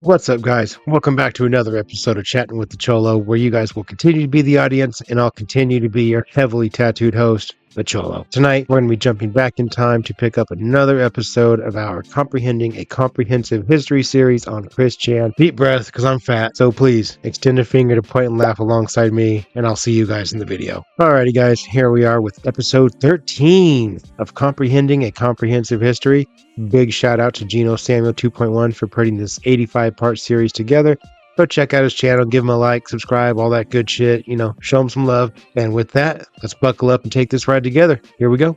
What's up, guys? Welcome back to another episode of Chatting with the Cholo, where you guys will continue to be the audience, and I'll continue to be your heavily tattooed host, the Cholo. Tonight, we're going to be jumping back in time to pick up another episode of our Comprehending a Comprehensive History series on Chris Chan. Deep breath, because I'm fat, so please extend a finger to point and laugh alongside me, and I'll see you guys in the video. Alrighty, guys, here we are with episode 13 of Comprehending a Comprehensive History. Big shout out to Geno Samuel 2.1 for putting this 85-part series together. Go check out his channel, give him a like, subscribe, all that good shit, show him some love. And with that, let's buckle up and take this ride together. Here we go.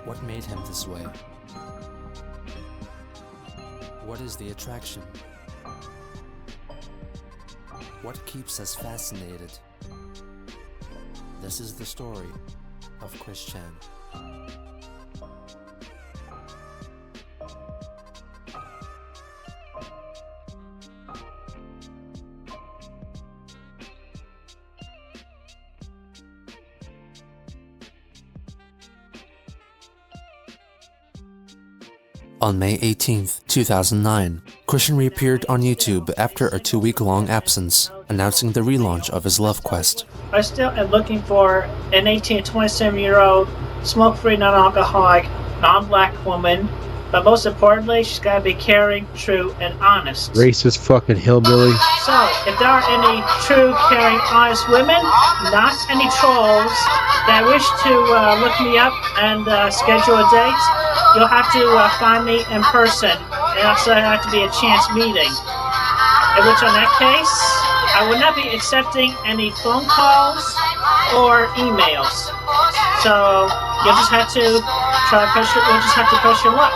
What made him this way? What is the attraction? What keeps us fascinated? This is the story of Chris Chan. On May 18th, 2009, Christian reappeared on YouTube after a 2-week-long absence, announcing the relaunch of his love quest. I still am looking for an 18 to 27-year-old, smoke-free, non-alcoholic, non-black woman, but most importantly, she's got to be caring, true, and honest. Racist fucking hillbilly. So, if there are any true, caring, honest women, not any trolls, that wish to look me up and schedule a date, you'll have to find me in person. It also have to be a chance meeting. In which, in that case, I will not be accepting any phone calls or emails. So you'll just have to push your luck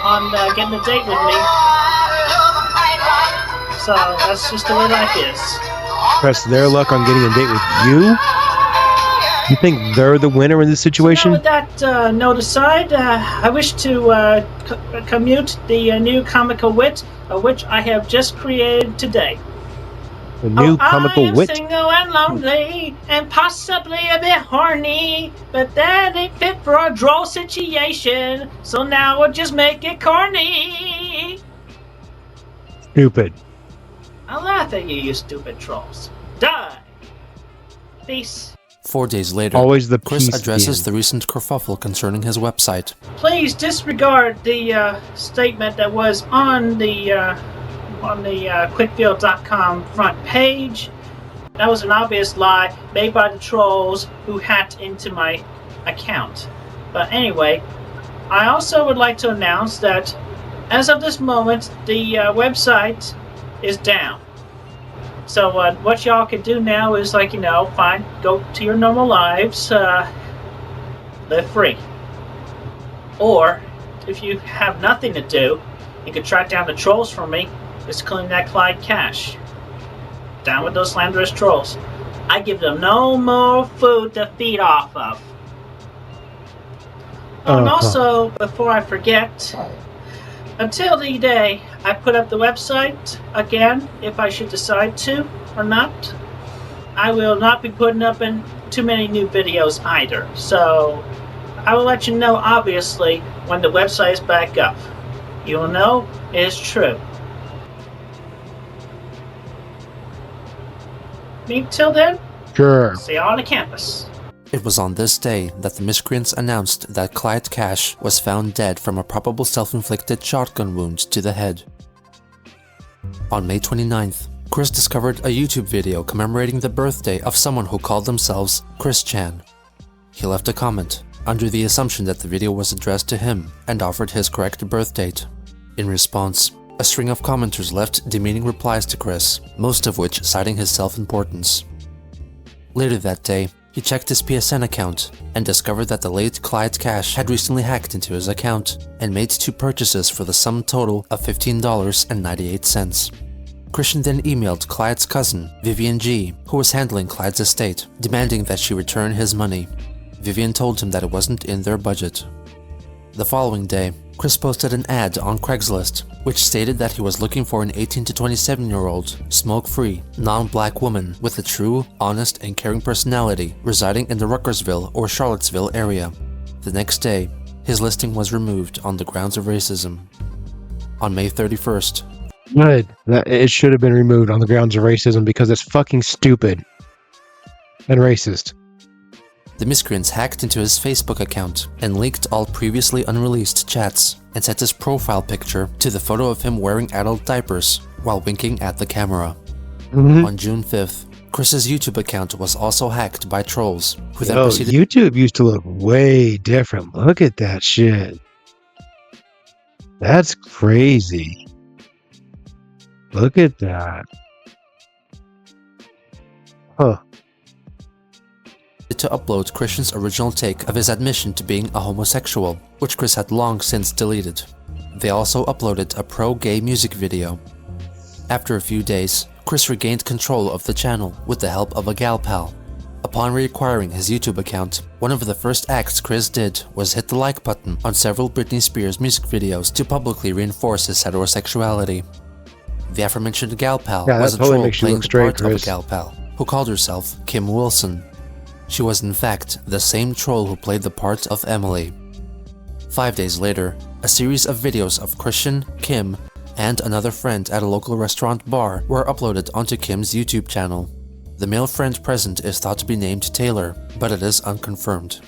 on getting a date with me. So that's just the way life is. Press their luck on getting a date with you? You think they're the winner in this situation? So with that note aside, I wish to commute the new comical wit, which I have just created today. The new comical wit? I am single and lonely, and possibly a bit horny, but that ain't fit for a droll situation, so now we'll just make it corny. Stupid. I laugh at you stupid trolls. Die. Peace. 4 days later, Always the Chris peace addresses deal. the recent kerfuffle concerning his website. Please disregard the statement that was on the quickfield.com front page. That was an obvious lie made by the trolls who hacked into my account. But anyway, I also would like to announce that as of this moment, the website is down. So what y'all can do now is go to your normal lives, live free. Or if you have nothing to do, you can track down the trolls for me. Just claim that C.A.C.H. Down with those slanderous trolls. I give them no more food to feed off of. Oh, and also, before I forget, until the day I put up the website again, if I should decide to or not, I will not be putting up in too many new videos either. So I will let you know, obviously, when the website is back up. You will know it is true. Until then, Sure. see you on the campus. It was on this day that the miscreants announced that C.A.C.H was found dead from a probable self-inflicted shotgun wound to the head. On May 29th, Chris discovered a YouTube video commemorating the birthday of someone who called themselves Chris Chan. He left a comment, under the assumption that the video was addressed to him, and offered his correct birth date. In response, a string of commenters left demeaning replies to Chris, most of which citing his self-importance. Later that day, he checked his PSN account and discovered that the late C.A.C.H had recently hacked into his account and made 2 purchases for the sum total of $15.98. Christian then emailed Clyde's cousin, Vivian G., who was handling Clyde's estate, demanding that she return his money. Vivian told him that it wasn't in their budget. The following day, Chris posted an ad on Craigslist, which stated that he was looking for an 18 to 27-year-old, smoke-free, non-black woman with a true, honest, and caring personality residing in the Ruckersville or Charlottesville area. The next day, his listing was removed on the grounds of racism. On May 31st, Good. It should have been removed on the grounds of racism because it's fucking stupid and racist. the miscreants hacked into his Facebook account and leaked all previously unreleased chats and set his profile picture to the photo of him wearing adult diapers while winking at the camera. On June 5th, Chris's YouTube account was also hacked by trolls, who then proceeded. YouTube used to look way different. Look at that shit. That's crazy. Look at that. Huh. to upload Christian's original take of his admission to being a homosexual, which Chris had long since deleted. They also uploaded a pro-gay music video. After a few days, Chris regained control of the channel with the help of a gal pal. Upon reacquiring his YouTube account, one of the first acts Chris did was hit the like button on several Britney Spears music videos to publicly reinforce his heterosexuality. The aforementioned gal pal was a troll playing the part of a gal pal, who called herself Kim Wilson. She was in fact the same troll who played the part of Emily. 5 days later, a series of videos of Christian, Kim, and another friend at a local restaurant bar were uploaded onto Kim's YouTube channel. The male friend present is thought to be named Taylor, but it is unconfirmed.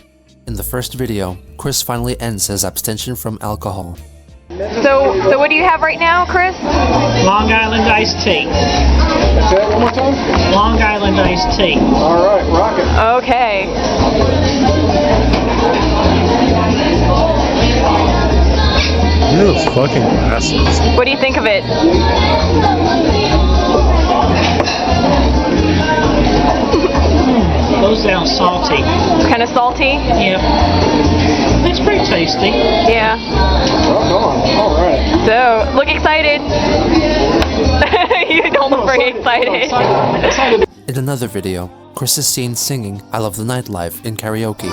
In the first video, Chris finally ends his abstention from alcohol. So what do you have right now, Chris? Long Island iced tea. Say that one more time? Long Island iced tea. All right, rock it. Okay. Those fucking glasses. What do you think of it? Goes down salty. It's kind of salty? Yep. It's pretty tasty. Yeah. Rock on. All right. So, look excited. You don't look very excited. In another video, Chris is seen singing I Love the Nightlife in karaoke.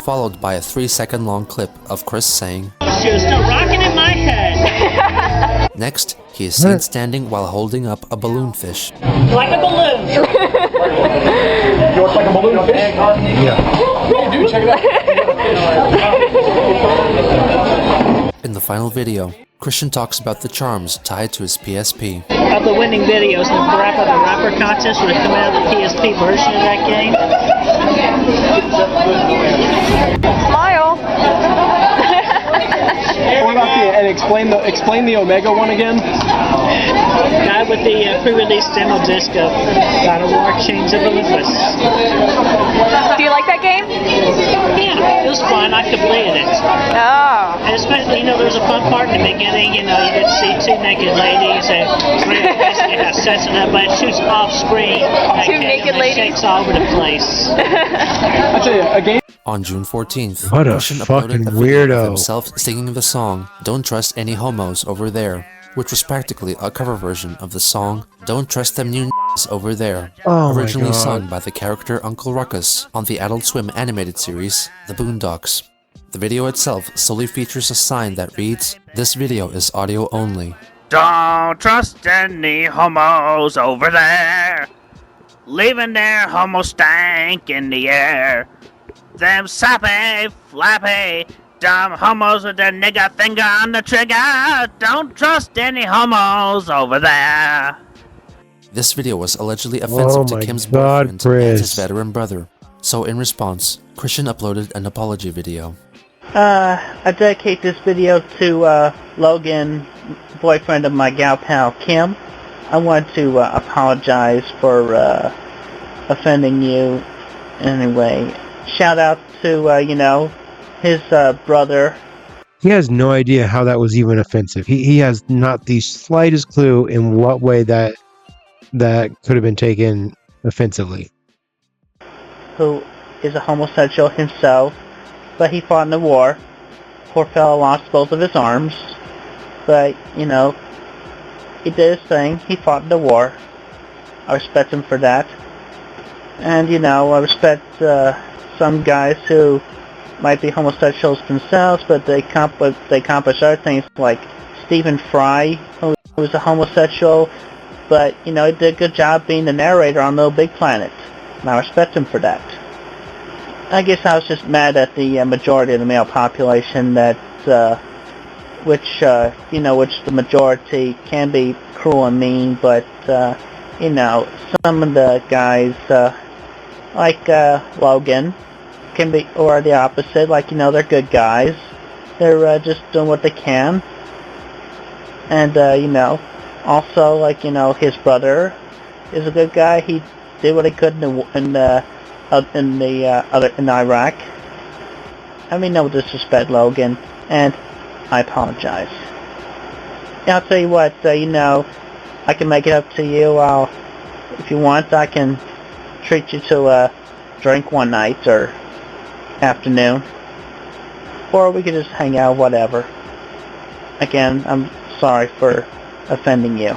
Followed by a 3-second long clip of Chris saying, She was still rocking in my head. Next, he is seen standing while holding up a balloon fish. Like a balloon. You look like a balloon fish? Yeah. Yeah, dude, check it out. In the final video, Christian talks about the charms tied to his PSP. Of the winning videos in the rapper contest would come out of the PSP version of that game. Smile. What about and explain the Omega one again? Guy with the pre-release demo disc of God of War Chains of Olympus. Do you like that game? Yeah, it was fun. I completed it. Oh. And especially, there's a fun part in the beginning. You get to see two naked ladies and basically have sex with them, but it shoots off screen. Two naked ladies. Shakes all over the place. I tell you, a game. On June 14th, What a Christian fucking uploaded a video weirdo. of himself singing the song Don't Trust Any Homos Over There, which was practically a cover version of the song Don't Trust Them New Over There, Oh my originally God. sung by the character Uncle Ruckus on the Adult Swim animated series The Boondocks. The video itself solely features a sign that reads, "This video is audio only." Don't trust any homos over there, leaving their homo stank in the air. Them sappy, flappy, dumb homos with their nigger finger on the trigger. Don't trust any homos over there. This video was allegedly offensive to my Kim's God, boyfriend and his Chris. veteran brother. So in response, Christian uploaded an apology video. I dedicate this video to Logan, boyfriend of my gal pal Kim. I want to apologize for offending you in any way. Shout out to, his brother. He has no idea how that was even offensive. He has not the slightest clue in what way that could have been taken offensively. Who is a homosexual himself, but he fought in the war. Poor fellow lost both of his arms, but, he did his thing. He fought in the war. I respect him for that. And, I respect some guys who might be homosexuals themselves, but they accomplish other things, like Stephen Fry, who who's a homosexual, but, you know, he did a good job being the narrator on Little Big Planet, and I respect him for that. I guess I was just mad at the majority of the male population that, which the majority can be cruel and mean, but, some of the guys, like Logan, can be, or the opposite, like, they're good guys. They're just doing what they can. And, also, like, his brother is a good guy. He did what he could in Iraq. I mean, no disrespect, Logan, and I apologize. Yeah, I'll tell you what, I can make it up to you. If you want, I can treat you to a drink one night or afternoon. Or we could just hang out, whatever. Again, I'm sorry for offending you.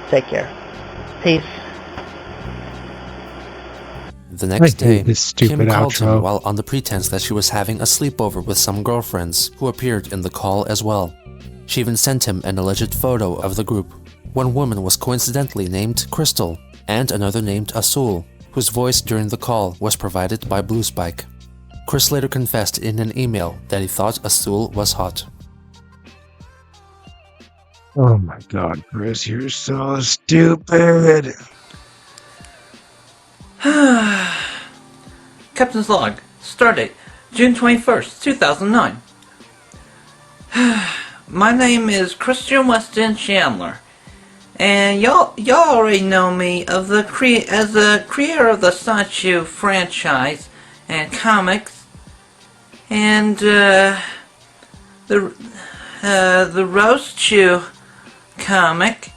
Take care. Peace. The next day, this stupid Kim called outro. him while on the pretense that she was having a sleepover with some girlfriends who appeared in the call as well. She even sent him an alleged photo of the group. One woman was coincidentally named Crystal, and another named Azul, whose voice during the call was provided by Blue Spike. Chris later confessed in an email that he thought Azul was hot. Oh my god, Chris, you're so stupid. Captain's log. Stardate, June 21st, 2009. My name is Christian Weston Chandler, and y'all already know me as the creator of the C.A.C.H franchise and comics, and the Roast Chew comic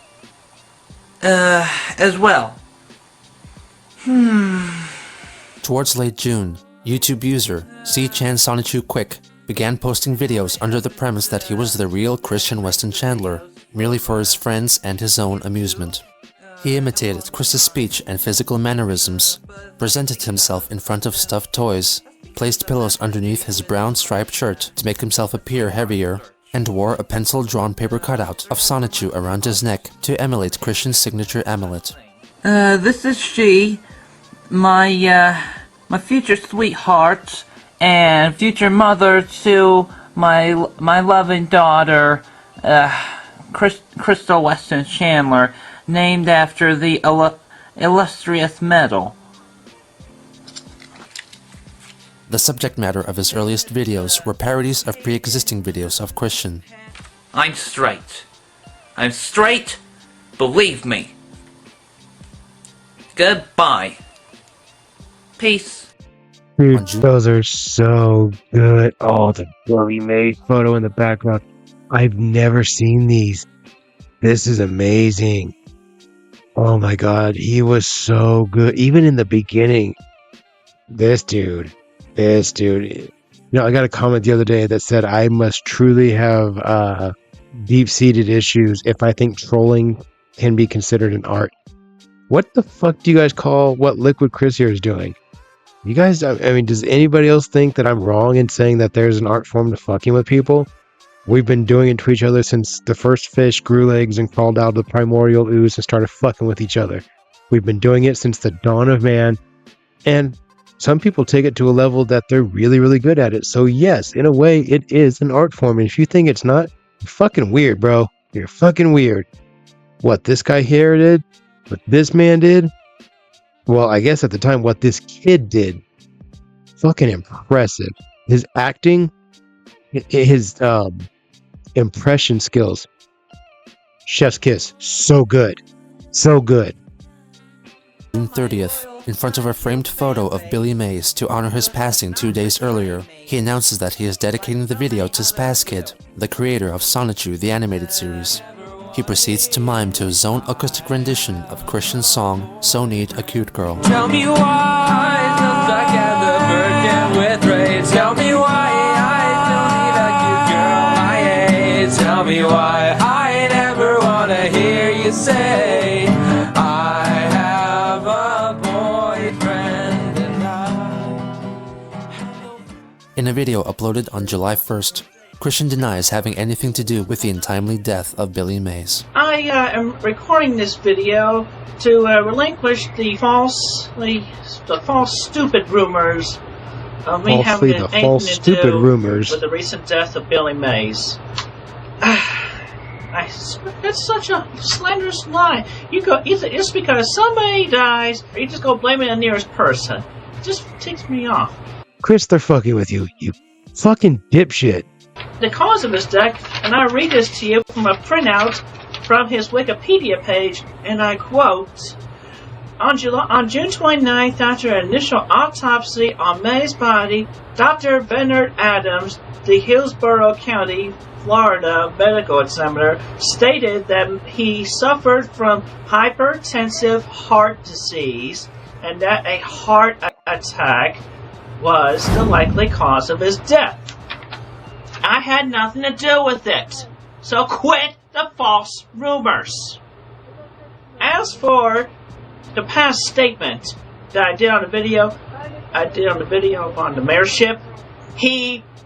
as well. Towards late June, YouTube user C.A.C.H Quick began posting videos under the premise that he was the real Christian Weston Chandler, merely for his friends and his own amusement. He imitated Chris's speech and physical mannerisms, presented himself in front of stuffed toys, placed pillows underneath his brown striped shirt to make himself appear heavier, and wore a pencil-drawn paper cutout of C.A.C.H around his neck to emulate Christian's signature amulet. This is she, my future sweetheart and future mother to my loving daughter, Crystal Weston Chandler, named after the illustrious medal. The subject matter of his earliest videos were parodies of pre-existing videos of Christian. I'm straight. I'm straight, believe me. Goodbye. Peace. Dude, those are so good. Oh, the Billy Mays photo in the background. I've never seen these. This is amazing. Oh my god, he was so good. Even in the beginning. This dude. I got a comment the other day that said I must truly have deep-seated issues if I think trolling can be considered an art. What the fuck do you guys call what Liquid Chris here is doing? You guys, I mean, does anybody else think that I'm wrong in saying that there's an art form to fucking with people? We've been doing it to each other since the first fish grew legs and crawled out of the primordial ooze and started fucking with each other. We've been doing it since the dawn of man, and some people take it to a level that they're really, really good at it. So yes, in a way, it is an art form, and if you think it's not, you're fucking weird, bro. You're fucking weird. What this guy here did? What this man did? Well, I guess at the time, what this kid did, fucking impressive. His acting, his impression skills, chef's kiss, so good. So good. June 30th, in front of a framed photo of Billy Mays to honor his passing 2 days earlier, he announces that he is dedicating the video to C.A.C.H, the creator of C.A.C.H, the animated series. He proceeds to mime to his own acoustic rendition of Christian's song, So Need a Cute Girl. Tell me why I still stuck at the virgin with rage. Tell me why I still need a cute girl my age. Tell me why I never wanna hear you say I have a boyfriend and I... In a video uploaded on July 1st, Christian denies having anything to do with the untimely death of Billy Mays. I am recording this video to relinquish the false, stupid rumors of me having anything to do with the recent death of Billy Mays. That's such a slanderous lie. You go either it's because somebody dies, or you just go blaming the nearest person. It just ticks me off. Chris, they're fucking with you. You fucking dipshit. The cause of his death, and I read this to you from a printout from his Wikipedia page, and I quote, On June 29th, after an initial autopsy on May's body, Dr. Bernard Adams, the Hillsborough County, Florida medical examiner, stated that he suffered from hypertensive heart disease and that a heart attack was the likely cause of his death. I had nothing to do with it, so quit the false rumors. As for the past statement that I did on the video on the mayorship,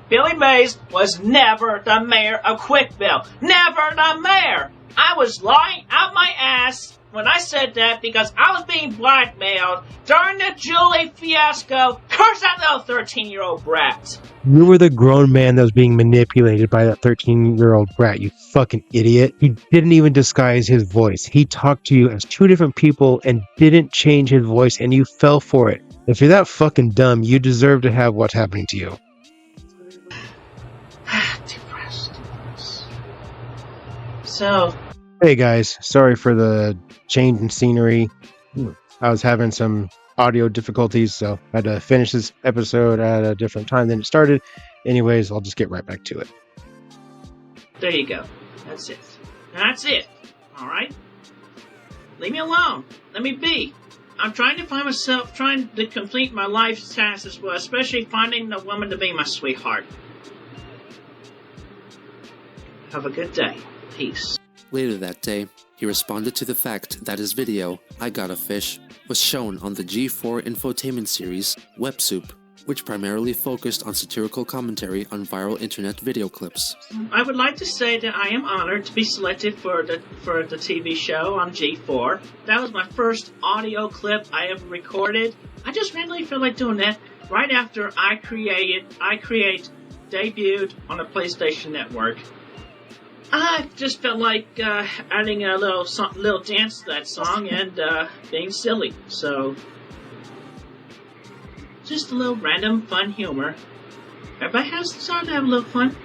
Billy Mays was never the mayor of Quickville. Never the mayor! I was lying out my ass when I said that because I was being blackmailed during the Julie fiasco. Curse that little 13-year-old brat. You were the grown man that was being manipulated by that 13-year-old brat, you fucking idiot. He didn't even disguise his voice. He talked to you as two different people and didn't change his voice, and you fell for it. If you're that fucking dumb, you deserve to have what's happening to you. Depressed. So, hey guys, sorry for the change in scenery. I was having some audio difficulties, so I had to finish this episode at a different time than it started. Anyways, I'll just get right back to it. There you go. That's it. That's it. Alright? Leave me alone. Let me be. I'm trying to find myself, trying to complete my life's task as well, especially finding the woman to be my sweetheart. Have a good day. Peace. Later that day, he responded to the fact that his video, I Got a Fish, was shown on the G4 infotainment series, Web Soup, which primarily focused on satirical commentary on viral internet video clips. I would like to say that I am honored to be selected for the TV show on G4. That was my first audio clip I ever recorded. I just randomly felt like doing that right after I Create debuted on the PlayStation Network. I just felt like adding a little dance to that song and being silly. So, just a little random fun humor. Everybody has decided to have a little fun.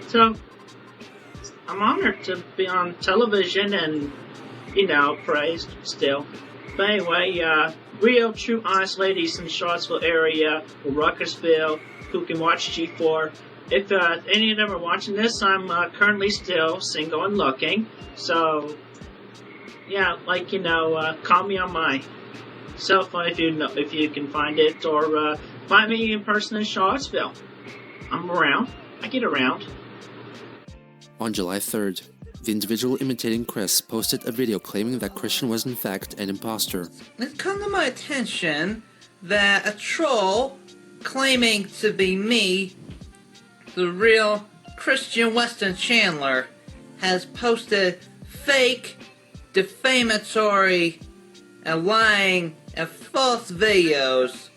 So, I'm honored to be on television and, praised still. But anyway, real, true, honest ladies in the Charlottesville area or Ruckersville who can watch G4. If any of them are watching this, I'm currently still single and looking. So, yeah, call me on my cell phone if you can find it, or find me in person in Charlottesville. I'm around. I get around. On July 3rd, the individual imitating Chris posted a video claiming that Christian was in fact an imposter. It come to my attention that a troll claiming to be me, the real Christian Weston Chandler, has posted fake, defamatory, and lying and false videos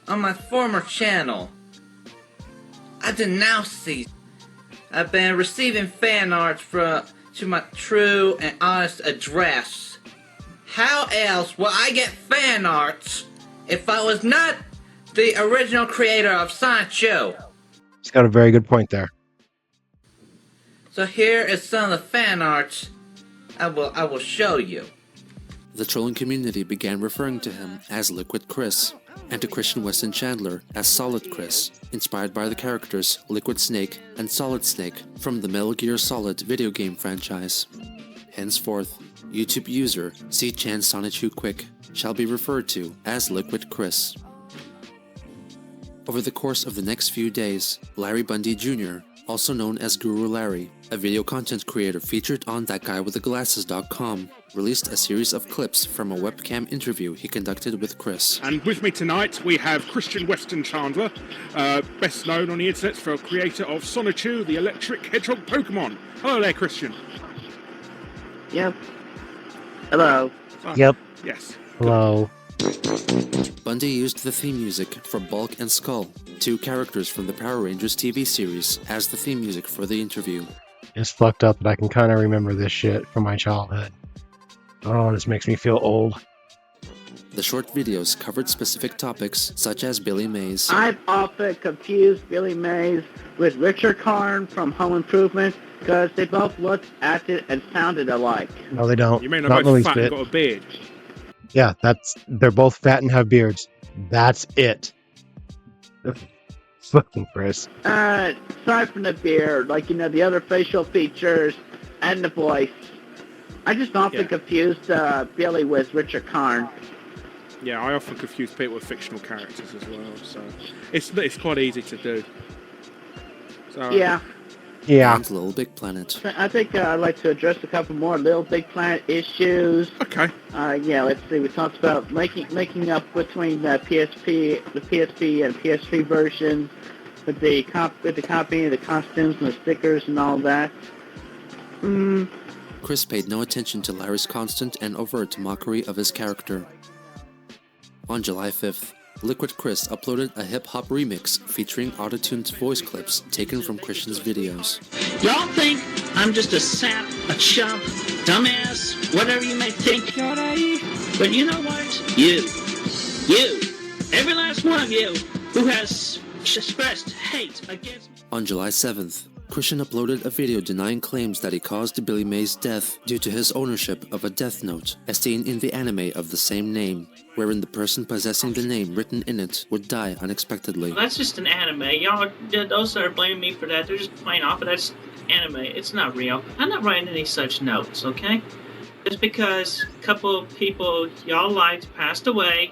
on my former channel. I denounce these. I've been receiving fan art to my true and honest address. How else will I get fan art if I was not the original creator of C.A.C.H? He's got a very good point there. So here is some of the fan art I will show you. The trolling community began referring to him as Liquid Chris, and to Christian Weston Chandler as Solid Chris, inspired by the characters Liquid Snake and Solid Snake from the Metal Gear Solid video game franchise. Henceforth, YouTube user C.A.C.H shall be referred to as Liquid Chris. Over the course of the next few days, Larry Bundy Jr., also known as Guru Larry, A video content creator featured on thatguywiththeglasses.com released a series of clips from a webcam interview he conducted with Chris. And with me tonight we have Christian Weston Chandler, best known on the internet for creator of Sonichu, the electric hedgehog Pokemon. Hello there, Christian. Yep. Hello. Yep. Yes. Hello. Bundy used the theme music for Bulk and Skull, two characters from the Power Rangers TV series, as the theme music for the interview. It's fucked up that I can kind of remember this shit from my childhood. Oh, this makes me feel old. The short videos covered specific topics such as Billy Mays. I've often confused Billy Mays with Richard Karn from Home Improvement because they both looked, acted, and sounded alike. No, they don't. You mean Not they're in the both least fat and bit. got a beard? Yeah, they're both fat and have beards. That's it. Fucking Chris. Aside from the beard, the other facial features and the voice, I just often confused Billy with Richard Karn. Yeah, I often confuse people with fictional characters as well, so it's quite easy to do. So, Yeah. And Little Big Planet. I think I'd like to address a couple more Little Big Planet issues. Okay. Let's see. We talked about making up between the PSP and PS3 versions with the copying of the costumes and the stickers and all that. Chris paid no attention to Larry's constant and overt mockery of his character. On July 5th, Liquid Chris uploaded a hip-hop remix featuring auto-tuned voice clips taken from Christian's videos. Y'all think I'm just a sap, a chump, dumbass, whatever you may think. But you know what? You, every last one of you who has expressed hate against me. On July 7th, Christian uploaded a video denying claims that he caused Billy Mays' death due to his ownership of a Death Note, as seen in the anime of the same name, wherein the person possessing the name written in it would die unexpectedly. That's just an anime. Y'all, those that are blaming me for that, they're just playing off of that's anime. It's not real. I'm not writing any such notes, okay? Just because a couple of people y'all liked passed away,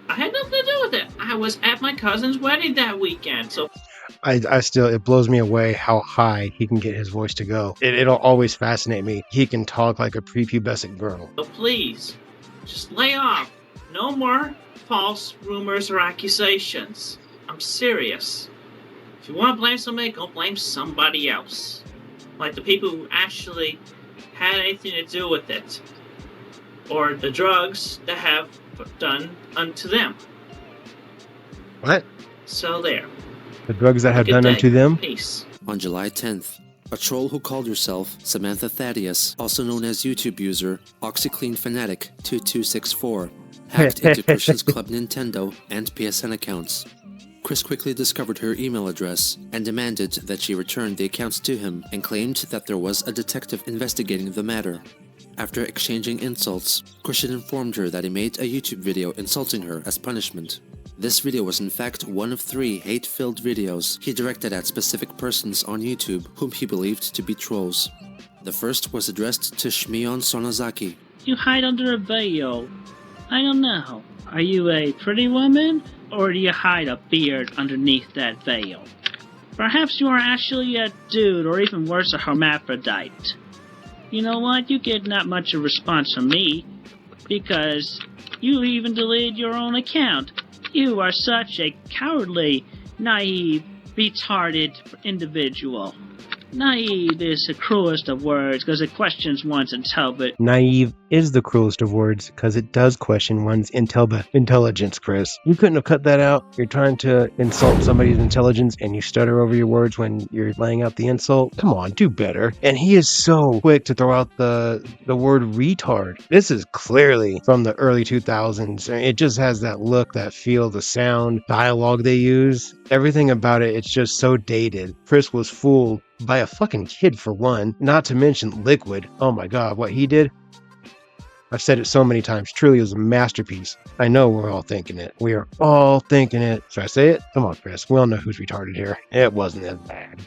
I had nothing to do with it. I was at my cousin's wedding that weekend, so... I still, it blows me away how high he can get his voice to go. It'll always fascinate me. He can talk like a prepubescent girl. So please, just lay off. No more false rumors or accusations. I'm serious. If you want to blame somebody, go blame somebody else. Like the people who actually had anything to do with it. Or the drugs that have done unto them. What? So there. The drugs that have done unto them? Peace. On July 10th, a troll who called herself Samantha Thaddeus, also known as YouTube user OxyClean Fanatic 2264, hacked into Christian's Club Nintendo and PSN accounts. Chris quickly discovered her email address and demanded that she return the accounts to him and claimed that there was a detective investigating the matter. After exchanging insults, Christian informed her that he made a YouTube video insulting her as punishment. This video was in fact one of 3 hate-filled videos he directed at specific persons on YouTube whom he believed to be trolls. The first was addressed to Shmion Sonozaki. You hide under a veil. I don't know. Are you a pretty woman, or do you hide a beard underneath that veil? Perhaps you are actually a dude, or even worse, a hermaphrodite. You know what? You get not much of a response from me, because you even deleted your own account. You are such a cowardly, naive, retarded individual. Naive is the cruelest of words because it questions one's intelligence. Naive is the cruelest of words because it does question one's intelligence, Chris. You couldn't have cut that out. You're trying to insult somebody's intelligence and you stutter over your words when you're laying out the insult. Come on, do better. And he is so quick to throw out the word retard. This is clearly from the early 2000s. It just has that look, that feel, the sound, dialogue they use. Everything about it, it's just so dated. Chris was fooled by a fucking kid for one, not to mention Liquid. Oh my god, what he did? I've said it so many times, truly was a masterpiece. I know we're all thinking it. We are all thinking it. Should I say it? Come on, Chris. We all know who's retarded here. It wasn't as bad.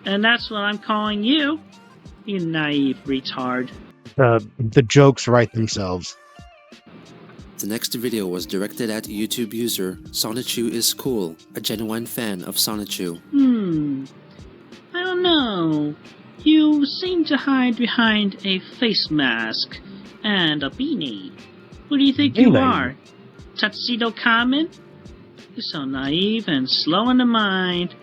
And that's what I'm calling you, you naive retard. The jokes write themselves. The next video was directed at YouTube user Sonichu is Cool, a genuine fan of Sonichu. I don't don't know. You seem to hide behind a face mask and a beanie. Who do you think you are? Tuxedo Common? You're so naive and slow in the mind.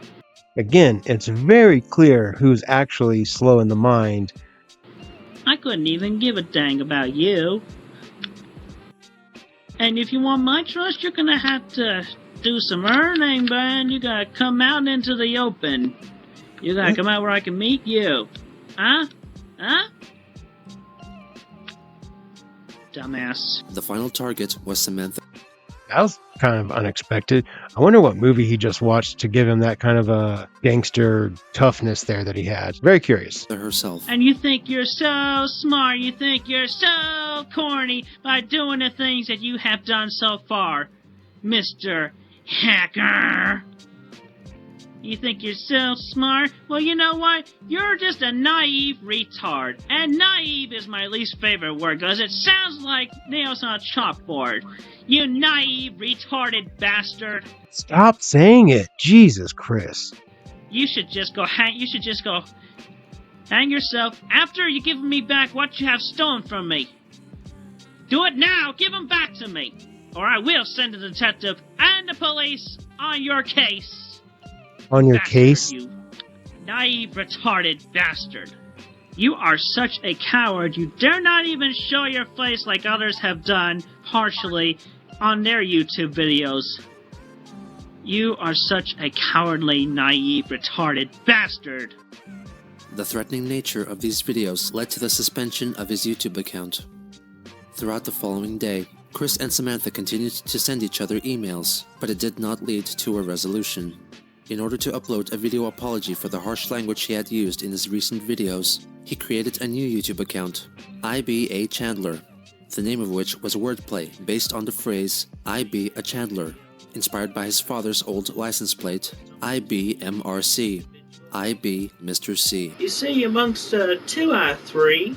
Again, it's very clear who's actually slow in the mind. I couldn't even give a dang about you. And if you want my trust, you're gonna have to do some earning, man. You gotta come out into the open. You gotta come out where I can meet you. Huh? Huh? Dumbass. The final target was Samantha. That was kind of unexpected. I wonder what movie he just watched to give him that kind of a gangster toughness there that he had. Very curious. Herself. And you think you're so smart, you think you're so corny by doing the things that you have done so far, Mr. Hacker. You think you're so smart? Well, you know what? You're just a naive retard. And naive is my least favorite word, because it sounds like nails on a chalkboard. You naive, retarded bastard. Stop saying it. Jesus, Chris. You should just go hang yourself after you give me back what you have stolen from me. Do it now. Give them back to me. Or I will send a detective and the police on your case. On your Bastard, case? You naive, retarded bastard. You are such a coward, you dare not even show your face like others have done, partially, on their YouTube videos. You are such a cowardly, naive, retarded bastard. The threatening nature of these videos led to the suspension of his YouTube account. Throughout the following day, Chris and Samantha continued to send each other emails, but it did not lead to a resolution. In order to upload a video apology for the harsh language he had used in his recent videos, he created a new YouTube account, I Be a Chandler, the name of which was wordplay based on the phrase, I be a Chandler, inspired by his father's old license plate, I be MRC, I be Mr. C. You see, amongst 2 out of 3,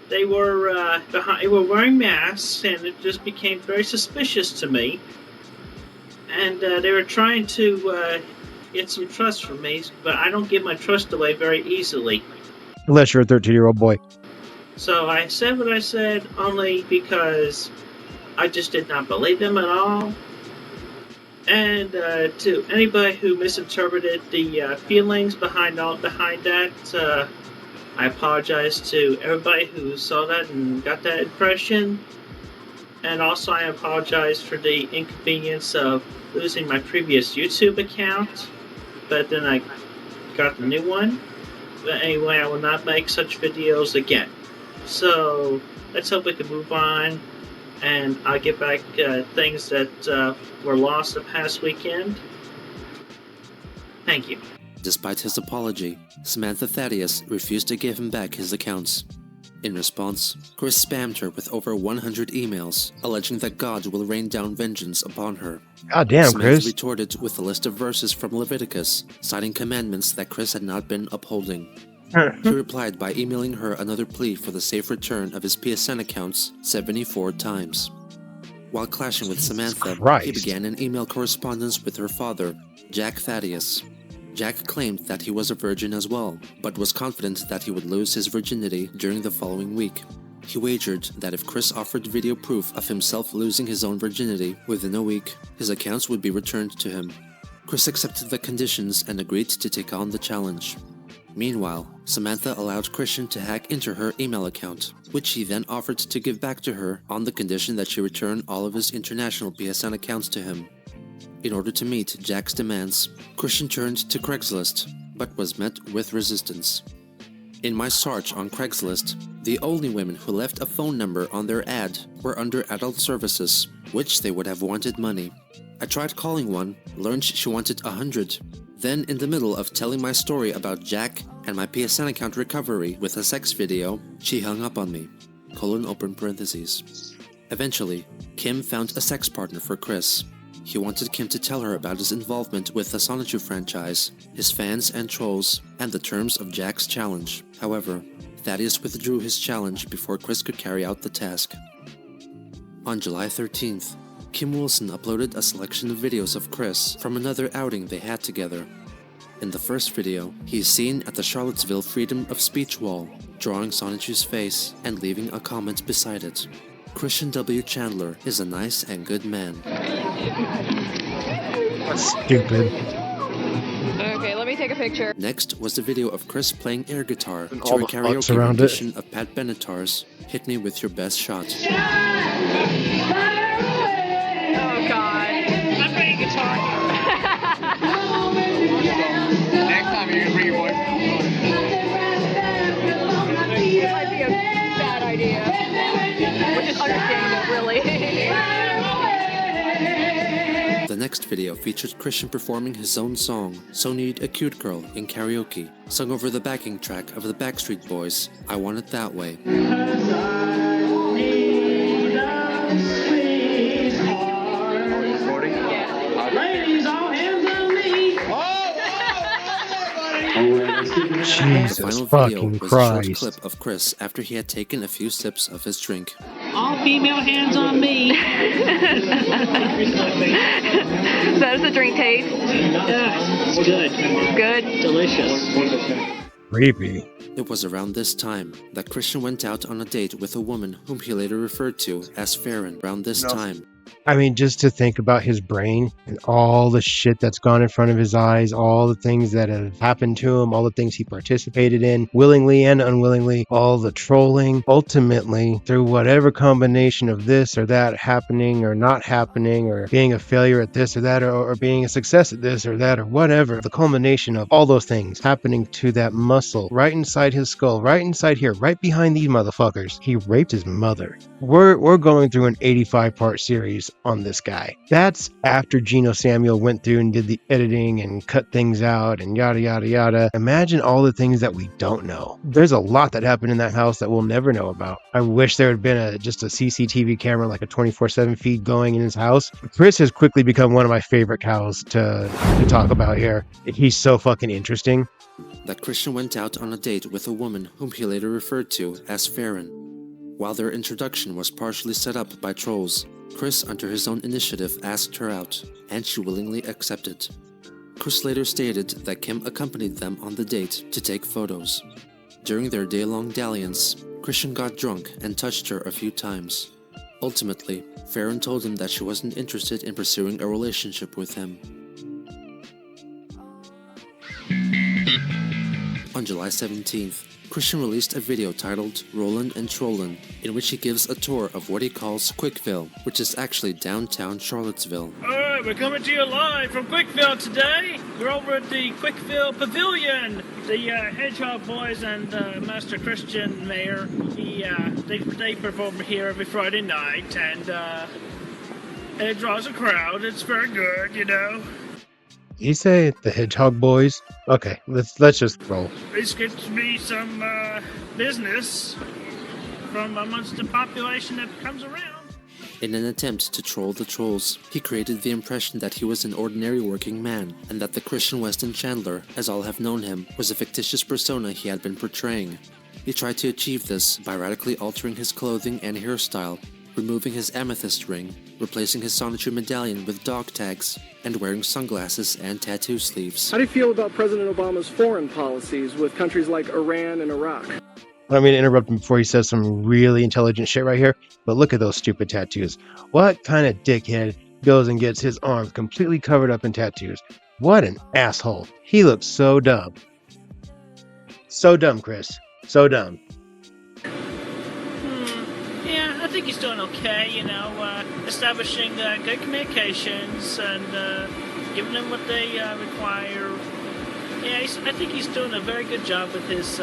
they were wearing masks, and it just became very suspicious to me. And they were trying to get some trust from me, but I don't give my trust away very easily. Unless you're a 13-year-old boy. So I said what I said only because I just did not believe them at all. And to anybody who misinterpreted the feelings behind that, I apologize to everybody who saw that and got that impression. And also I apologize for the inconvenience of losing my previous YouTube account. But then I got the new one. But anyway, I will not make such videos again. So let's hope we can move on, and I'll get back things that were lost the past weekend. Thank you. Despite his apology, Samantha Thaddeus refused to give him back his accounts. In response, Chris spammed her with over 100 emails, alleging that God will rain down vengeance upon her. God damn, Samantha Chris. retorted with a list of verses from Leviticus, citing commandments that Chris had not been upholding. He replied by emailing her another plea for the safe return of his PSN accounts 74 times. While clashing with Samantha, he began an email correspondence with her father, Jack Thaddeus. Jack claimed that he was a virgin as well, but was confident that he would lose his virginity during the following week. He wagered that if Chris offered video proof of himself losing his own virginity within a week, his accounts would be returned to him. Chris accepted the conditions and agreed to take on the challenge. Meanwhile, Samantha allowed Christian to hack into her email account, which he then offered to give back to her on the condition that she return all of his international PSN accounts to him. In order to meet Jack's demands, Christian turned to Craigslist, but was met with resistance. In my search on Craigslist, the only women who left a phone number on their ad were under adult services, which they would have wanted money. I tried calling one, learned she wanted 100. Then, in the middle of telling my story about Jack and my PSN account recovery with a sex video, she hung up on me. Open parentheses. Eventually, Kim found a sex partner for Chris. He wanted Kim to tell her about his involvement with the Sonichu franchise, his fans and trolls, and the terms of Jack's challenge. However, Thaddeus withdrew his challenge before Chris could carry out the task. On July 13th, Kim Wilson uploaded a selection of videos of Chris from another outing they had together. In the first video, he is seen at the Charlottesville Freedom of Speech wall, drawing Sonichu's face and leaving a comment beside it. Christian W. Chandler is a nice and good man. That's stupid. Okay, let me take a picture. Next was the video of Chris playing air guitar And to all a the fucks karaoke around it. rendition of Pat Benatar's Hit Me With Your Best Shot. Oh god. I'm playing guitar. Next time you're gonna bring your boyfriend. It might be a bad idea. Which is understandable, really. The next video featured Christian performing his own song, So Need a Cute Girl, in karaoke, sung over the backing track of the Backstreet Boys, I Want It That Way. Jesus the final fucking video was a Christ. short clip of Chris after he had taken a few sips of his drink. All female hands on me. So how does the drink taste? Yeah, it's good. Good? Delicious. Creepy. It was around this time that Christian went out on a date with a woman whom he later referred to as Farron. Around this time, I mean, just to think about his brain and all the shit that's gone in front of his eyes, all the things that have happened to him, all the things he participated in, willingly and unwillingly, all the trolling, ultimately, through whatever combination of this or that happening or not happening, or being a failure at this or that, or being a success at this or that, or whatever, the culmination of all those things happening to that muscle right inside his skull, right inside here, right behind these motherfuckers. He raped his mother. We're going through an 85-part series on this guy. That's after Geno Samuel went through and did the editing and cut things out and yada yada yada. Imagine all the things that we don't know. There's a lot that happened in that house that we'll never know about. I wish there had been just a CCTV camera, like a 24/7 feed going in his house. Chris has quickly become one of my favorite cows to talk about here. He's so fucking interesting. that Christian went out on a date with a woman whom he later referred to as Farron. While their introduction was partially set up by trolls, Chris, under his own initiative, asked her out, and she willingly accepted. Chris later stated that Kim accompanied them on the date to take photos. During their day-long dalliance, Christian got drunk and touched her a few times. Ultimately, Farron told him that she wasn't interested in pursuing a relationship with him. On July 17th, Christian released a video titled Rollin' and Trollin', in which he gives a tour of what he calls Quickville, which is actually downtown Charlottesville. Alright, we're coming to you live from Quickville today. We're over at the Quickville Pavilion. The Hedgehog Boys and Master Christian Mayor, they perform here every Friday night, and it draws a crowd. It's very good, you know. Did you say the Hedgehog Boys? Okay, let's just roll. This gets me some business from amongst the population that comes around. In an attempt to troll the trolls, he created the impression that he was an ordinary working man, and that the Christian Weston Chandler, as all have known him, was a fictitious persona he had been portraying. He tried to achieve this by radically altering his clothing and hairstyle, removing his amethyst ring, replacing his Sonichu medallion with dog tags, and wearing sunglasses and tattoo sleeves. How do you feel about President Obama's foreign policies with countries like Iran and Iraq? I don't mean to interrupt him before he says some really intelligent shit right here, but look at those stupid tattoos. What kind of dickhead goes and gets his arms completely covered up in tattoos? What an asshole. He looks so dumb. So dumb, Chris. So dumb. Yeah, I think he's doing okay, you know, establishing good communications and giving them what they require. Yeah, I think he's doing a very good job with his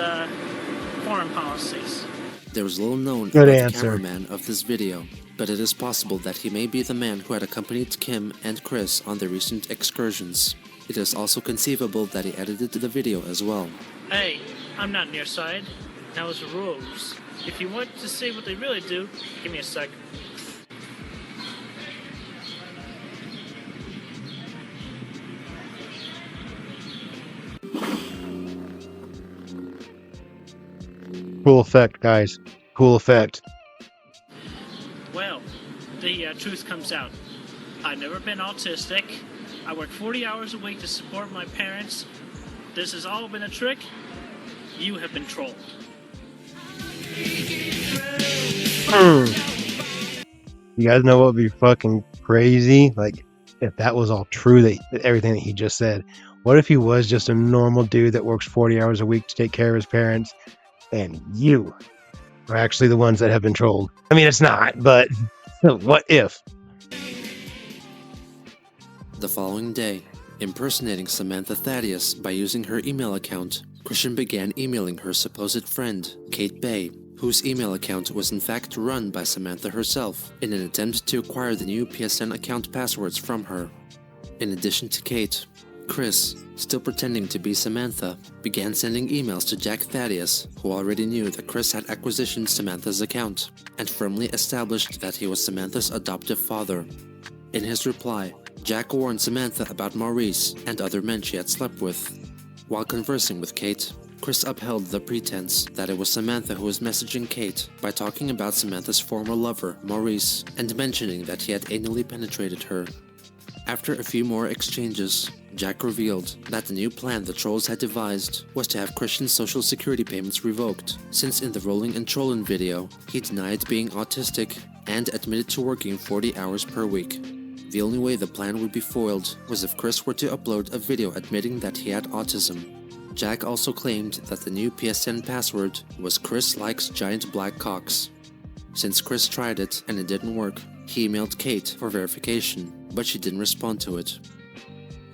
foreign policies. There is little known Good about answer. the cameraman of this video, but it is possible that he may be the man who had accompanied Kim and Chris on their recent excursions. It is also conceivable that he edited the video as well. Hey, I'm not nearsighted. That was the rules. If you want to see what they really do, give me a sec. Cool effect, guys. Cool effect. Well, the truth comes out. I've never been autistic. I work 40 hours a week to support my parents. this has all been a trick. You have been trolled. You guys know what would be fucking crazy? Like, if that was all true, that everything that he just said. What if he was just a normal dude that works 40 hours a week to take care of his parents, and you are actually the ones that have been trolled? I mean, it's not, but what if? The following day, impersonating Samantha Thaddeus by using her email account, Christian began emailing her supposed friend, Kate Bay, whose email account was in fact run by Samantha herself, in an attempt to acquire the new PSN account passwords from her. In addition to Kate, Chris, still pretending to be Samantha, began sending emails to Jack Thaddeus, who already knew that Chris had acquisitioned Samantha's account, and firmly established that he was Samantha's adoptive father. In his reply, Jack warned Samantha about Maurice and other men she had slept with. While conversing with Kate, Chris upheld the pretense that it was Samantha who was messaging Kate by talking about Samantha's former lover, Maurice, and mentioning that he had anally penetrated her. After a few more exchanges, Jack revealed that the new plan the trolls had devised was to have Christian's social security payments revoked, since in the Rolling and Trollin' video, he denied being autistic and admitted to working 40 hours per week. The only way the plan would be foiled was if Chris were to upload a video admitting that he had autism. Jack also claimed that the new PSN password was Chris likes giant black cocks. Since Chris tried it and it didn't work, he emailed Kate for verification, but she didn't respond to it.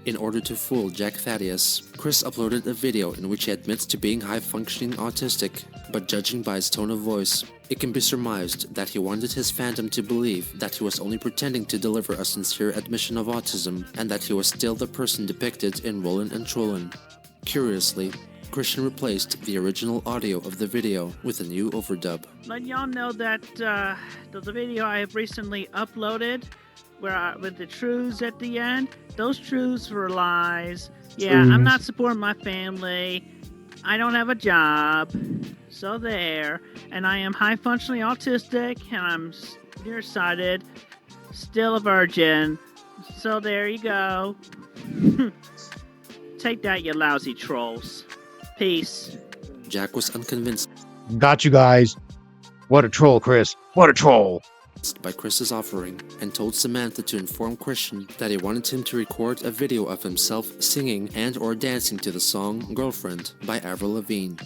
In order to fool Jack Thaddeus, Chris uploaded a video in which he admits to being high-functioning autistic, but judging by his tone of voice, it can be surmised that he wanted his fandom to believe that he was only pretending to deliver a sincere admission of autism and that he was still the person depicted in Rollin' and Trollin'. Curiously, Christian replaced the original audio of the video with a new overdub. Let y'all know that the video I have recently uploaded, with the truths at the end, those truths were lies. Yeah, I'm not supporting my family. I don't have a job. So there. And I am high-functionally autistic, and I'm nearsighted, still a virgin. So there you go. Take that, you lousy trolls. Peace. Jack was unconvinced Got you guys. What a troll, Chris. What a troll. by Chris's offering and told Samantha to inform Christian that he wanted him to record a video of himself singing and or dancing to the song Girlfriend by Avril Lavigne.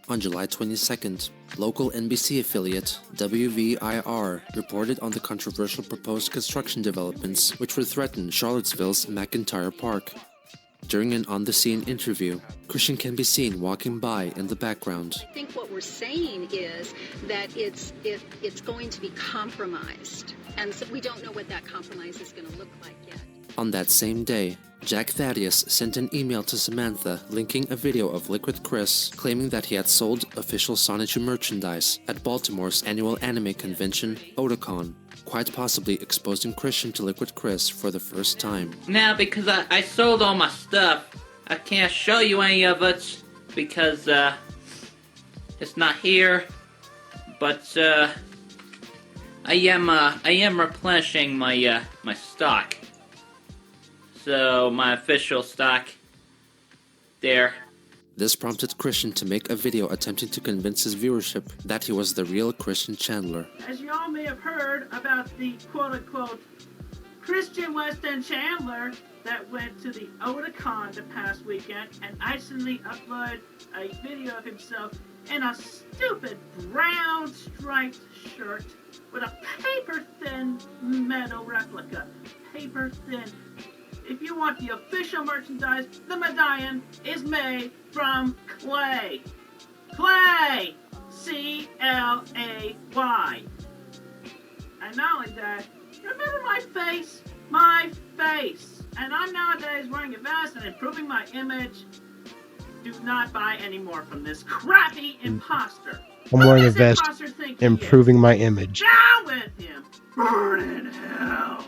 On July 22nd, local NBC affiliate WVIR reported on the controversial proposed construction developments which would threaten Charlottesville's McIntyre Park. During an on-the-scene interview, Christian can be seen walking by in the background. I think what we're saying is that it's going to be compromised, and so we don't know what that compromise is going to look like yet. On that same day, Jack Thaddeus sent an email to Samantha linking a video of Liquid Chris claiming that he had sold official Sonichu merchandise at Baltimore's annual anime convention, Otakon, quite possibly exposing Christian to Liquid Chris for the first time. Now, because I sold all my stuff, I can't show you any of it because it's not here. But I am replenishing my my stock. So my official stock there. This prompted Christian to make a video attempting to convince his viewership that he was the real Christian Chandler. As you all may have heard about the quote-unquote Christian Weston Chandler that went to the Otakon the past weekend and accidentally uploaded a video of himself in a stupid brown striped shirt with a paper-thin metal replica. Paper-thin. If you want the official merchandise, the medallion is made from clay. Clay! C-L-A-Y. And not only that, remember my face? My face! And I'm nowadays wearing a vest and improving my image. Do not buy any more from this crappy imposter. I'm wearing a vest, improving my image. Down with him! Burn in hell!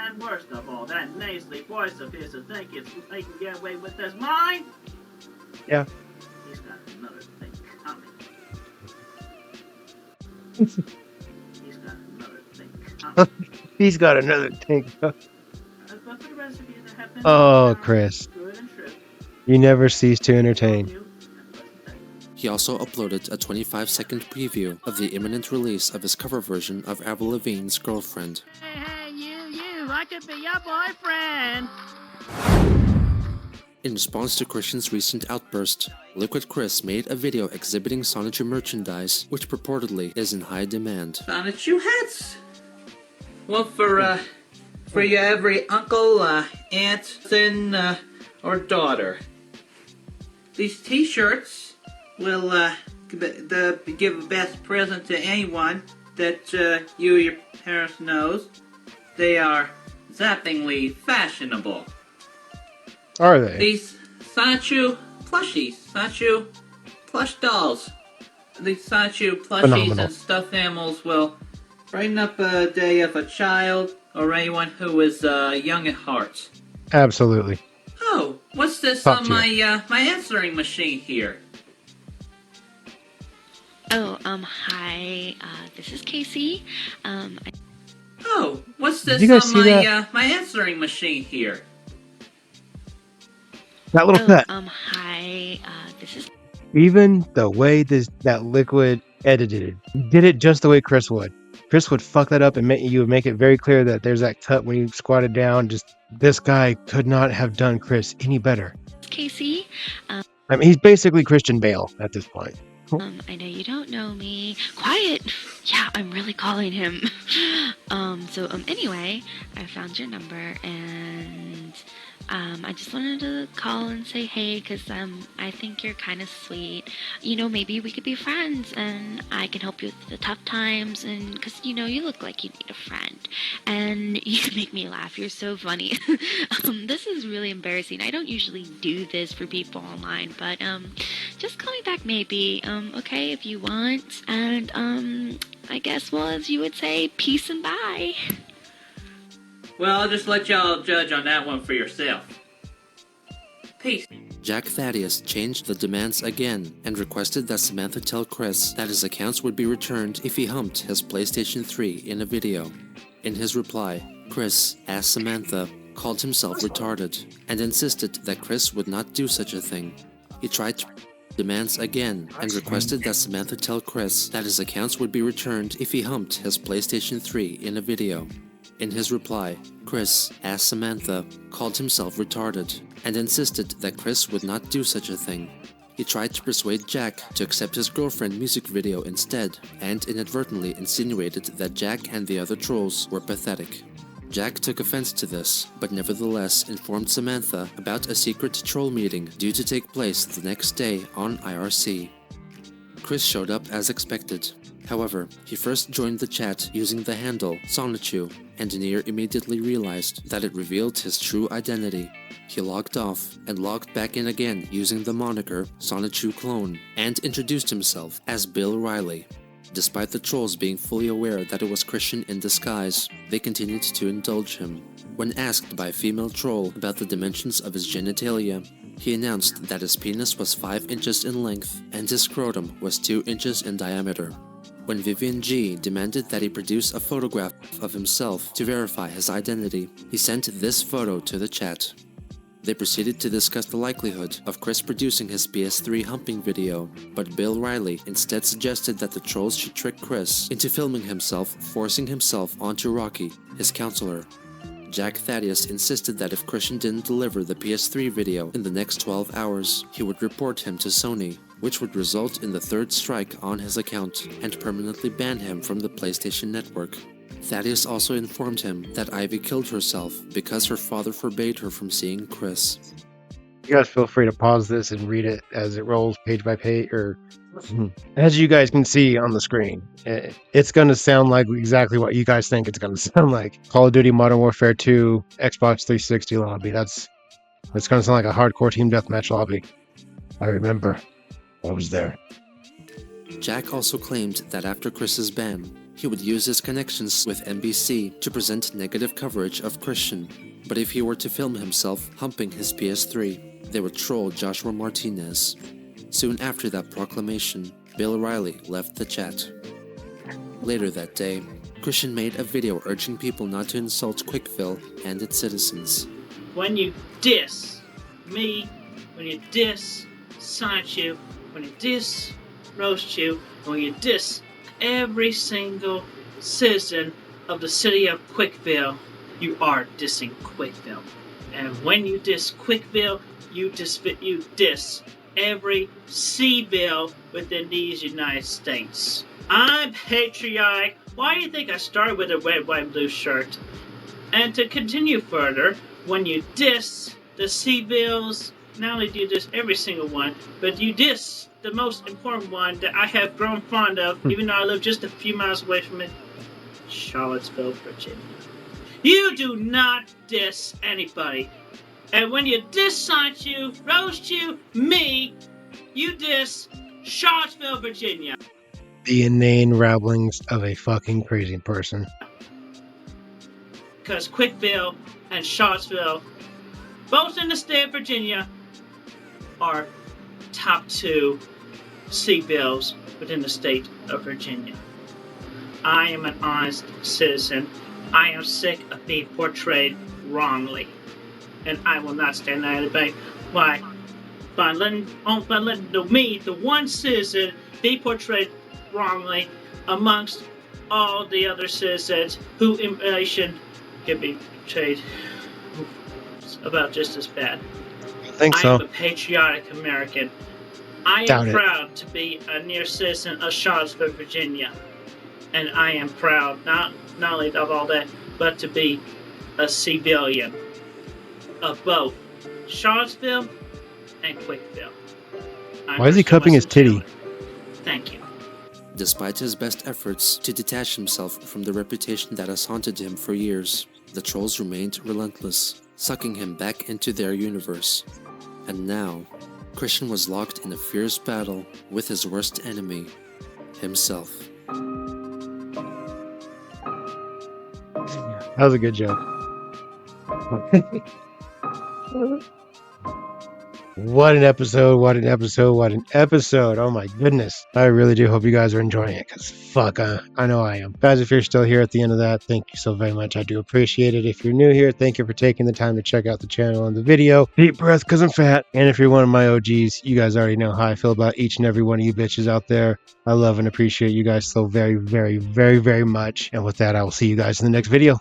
And worst of all, that nasally voice of his to think they can get away with this mine? Yeah. He's got another thing coming. He's got another thing coming. He's got another thing. But for the rest of you that have been Oh, Chris. good and true, You never cease to entertain. He also uploaded a 25-second preview of the imminent release of his cover version of Avril Lavigne's Girlfriend. Hey, you, I could be your boyfriend. In response to Christian's recent outburst, Liquid Chris made a video exhibiting Sonichu merchandise, which purportedly is in high demand. Sonichu hats? Well, for your every uncle, aunt, son, or daughter. These t-shirts will give the best present to anyone that you or your parents knows. They are zappingly fashionable. Are they? These Sonichu plushies, Sonichu plush dolls. These Sonichu plushies Phenomenal. and stuffed animals will brighten up a day of a child or anyone who is young at heart. Absolutely. Oh, what's this Top on tier. my answering machine here? Oh, hi, this is Casey. Oh, what's Did this you guys on see that? my answering machine here? That little cut. Hi, this is... Even the way that Liquid edited it, he did it just the way Chris would. Chris would fuck that up and you would make it very clear that there's that cut when you squatted down. Just this guy could not have done Chris any better. Casey. I mean, he's basically Christian Bale at this point. I know you don't know me. Quiet! Yeah, I'm really calling him. Anyway, I found your number and, I just wanted to call and say hey, because, I think you're kind of sweet. You know, maybe we could be friends and I can help you with the tough times and, because, you know, you look like you need a friend. And you can make me laugh. You're so funny. This is really embarrassing. I don't usually do this for people online, but, just call me back maybe, okay, if you want. And, I guess, well, as you would say, peace and bye. Well, I'll just let y'all judge on that one for yourself. Peace. Jack Thaddeus changed the demands again and requested that Samantha tell Chris that his accounts would be returned if he humped his PlayStation 3 in a video. In his reply, Chris, as Samantha, called himself retarded and insisted that Chris would not do such a thing. He tried to demands again and requested that Samantha tell Chris that his accounts would be returned if he humped his PlayStation 3 in a video. In his reply, Chris, as Samantha, called himself retarded and insisted that Chris would not do such a thing. He tried to persuade Jack to accept his girlfriend music video instead and inadvertently insinuated that Jack and the other trolls were pathetic. Jack took offense to this, but nevertheless informed Samantha about a secret troll meeting due to take place the next day on IRC. Chris showed up as expected. However, he first joined the chat using the handle Sonichu, and Nier immediately realized that it revealed his true identity. He logged off and logged back in again using the moniker Sonichu Clone and introduced himself as Bill Riley. Despite the trolls being fully aware that it was Christian in disguise, they continued to indulge him. When asked by a female troll about the dimensions of his genitalia, he announced that his penis was 5 inches in length and his scrotum was 2 inches in diameter. When Vivian G demanded that he produce a photograph of himself to verify his identity, he sent this photo to the chat. They proceeded to discuss the likelihood of Chris producing his PS3 humping video, but Bill Riley instead suggested that the trolls should trick Chris into filming himself forcing himself onto Rocky, his counselor. Jack Thaddeus insisted that if Christian didn't deliver the PS3 video in the next 12 hours, he would report him to Sony, which would result in the third strike on his account and permanently ban him from the PlayStation Network. Thaddeus also informed him that Ivy killed herself because her father forbade her from seeing Chris. You guys feel free to pause this and read it as it rolls page by page, or as you guys can see on the screen. It's going to sound like exactly what you guys think it's going to sound like. Call of Duty Modern Warfare 2 Xbox 360 lobby. It's going to sound like a hardcore team deathmatch lobby. I remember. I was there. Jack also claimed that after Chris's ban, he would use his connections with NBC to present negative coverage of Christian, but if he were to film himself humping his PS3, they would troll Joshua Martinez. Soon after that proclamation, Bill Riley left the chat. Later that day, Christian made a video urging people not to insult Quickville and its citizens. When you diss me when you diss C.A.C.H, when you diss roast you, when you diss every single citizen of the city of Quickville, you are dissing Quickville. And when you diss Quickville, you diss every C-bill within these United States. I'm patriotic. Why do you think I started with a red, white, blue shirt? And to continue further, when you diss the C-bills, not only do you diss every single one, but you diss the most important one that I have grown fond of, even though I live just a few miles away from it, Charlottesville, Virginia. You do not diss anybody. And when you diss C.A.C.H, roast you, me, you diss Charlottesville, Virginia. The inane rabblings of a fucking crazy person. Because Quickville and Charlottesville, both in the state of Virginia, are top 2 C-bills within the state of Virginia. I am an honest citizen. I am sick of being portrayed wrongly. And I will not stand anybody by letting me, the one citizen, be portrayed wrongly amongst all the other citizens who in relation can be portrayed about just as bad. I think so. I am a patriotic American. I am proud to be a near citizen of Charlottesville, Virginia. And I am proud, not only of all that, but to be a civilian of both Charlottesville and Quickville. Why is he cupping his titty? Thank you. Despite his best efforts to detach himself from the reputation that has haunted him for years, the trolls remained relentless, sucking him back into their universe. And now, Christian was locked in a fierce battle with his worst enemy, himself. That was a good joke. What an episode, what an episode, what an episode. Oh my goodness. I really do hope you guys are enjoying it, because fuck, I know I am. Guys, if you're still here at the end of that, thank you so very much. I do appreciate it. If you're new here, thank you for taking the time to check out the channel and the video. Deep breath, because I'm fat. And if you're one of my OGs, you guys already know how I feel about each and every one of you bitches out there. I love and appreciate you guys so very, very, very, very much. And with that, I will see you guys in the next video.